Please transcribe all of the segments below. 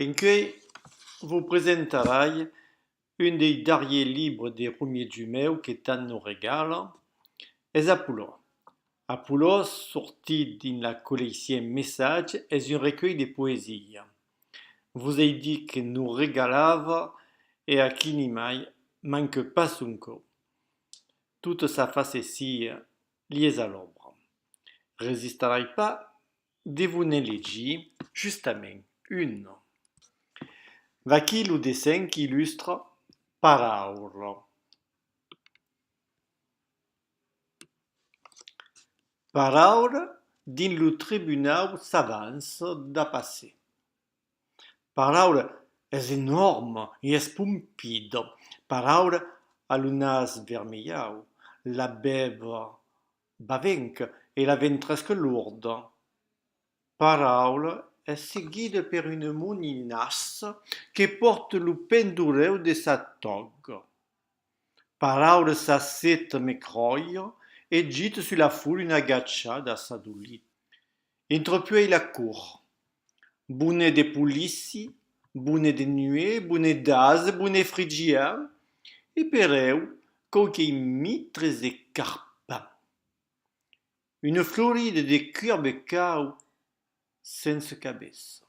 En cui vous présenterai un des derniers livres de Romier Dumeu que tant nous régale, est Apollo. Apollo, sorti dans la collection Message, est un recueil de poésie. Vous ai dit que nous régalava et à qui n'y manque pas son co. Toute sa facétie liée à l'ombre. Résisterai pas de vous ne légir justement une. Voici le dessin qui illustre Paraure. Paraure, din le tribunal s'avance da passé. Paraure est énorme et est pompide. Paraure a le nas vermelhau, la bève bavenque et la ventresque lourde. Paraure est seguida per une moninasse qui porte le pendureu de sa togue. Paraure s'assette mecroille et gite sur la foule une agachada sadulite. Entrepuei la cour. Bonnet de polici, bonnet de nuée, bonnet d'az, bonnet frigien, et pereu, coquet mitres et carpins. Une floride de cuir becau, sans cabeça.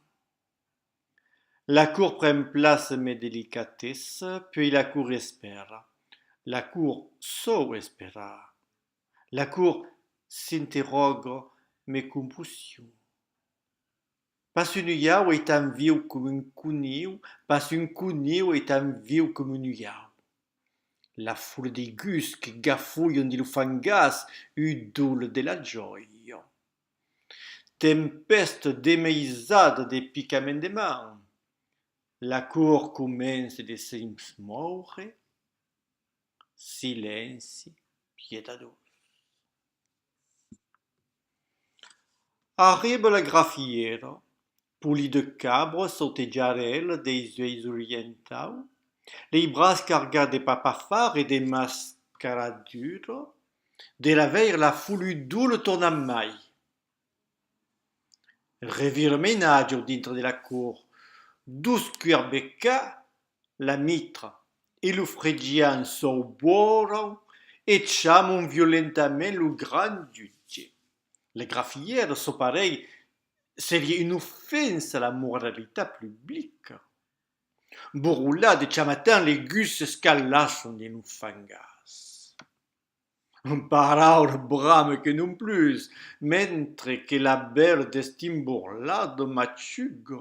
La cour prend place mes délicatesses, puis la cour espère. La cour so espera. La cour s'interroge mes compulsions. Pas un iau est tan viu comme un coniu, pas un coniu est tan viu comme un iau. La foule des gus qui gafouillent dans le fangas udule de la gioia. Tempeste démeisade des picaments de mains. La cour commence de s'immoure. Silence pietados. Arrive la graffiera, poli de cabre sautejarel des yeux orientaux, les bras cargés de papaphare et de mascaradures, de la veille la foule doule torna mai. Reviremena au dintre de la cour, 12 cuirbecas, la mitre et le frégien s'oboran et chamon violentement le grand duce. Les graffières sont pareilles, serait une offense à la moralité publique. Bourroula de chamatin les gus scalassent de nous fangas. Paraure brame que non plus, mentre que la belle d'estime bourlade machugue,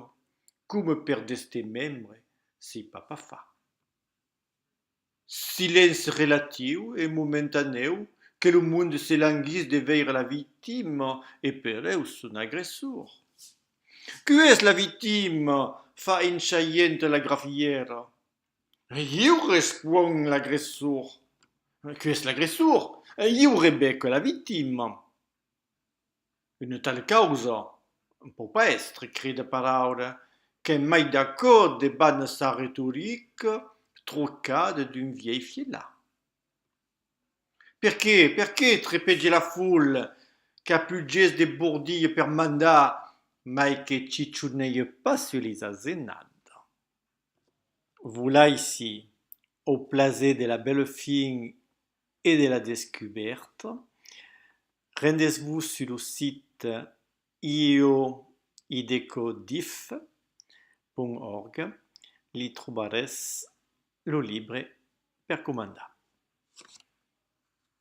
comme per d'este membres, si papa fa. Silence relatif et momentané que le monde se languisse de veiller la victime et pereu son agresseur. Qui est la victime? Fa inchaillente la graffière. Io répond l'agresseur. Qui est l'agresseur? Io Rebecca la victime. Une telle causa ne peut pas être, crie de parole, qu'un mai d'accord débanne sa rhétorique trocade d'une vieille fiella. Perché trepeggia la foule, capugges de bourdille per mandat, mais que cicciuneille pas sur les azenades. Voilà ici, au plaisir de la belle fille et de la découverte, rendez-vous sur le site ioidecodif.org, li trobarez le livre per comandar.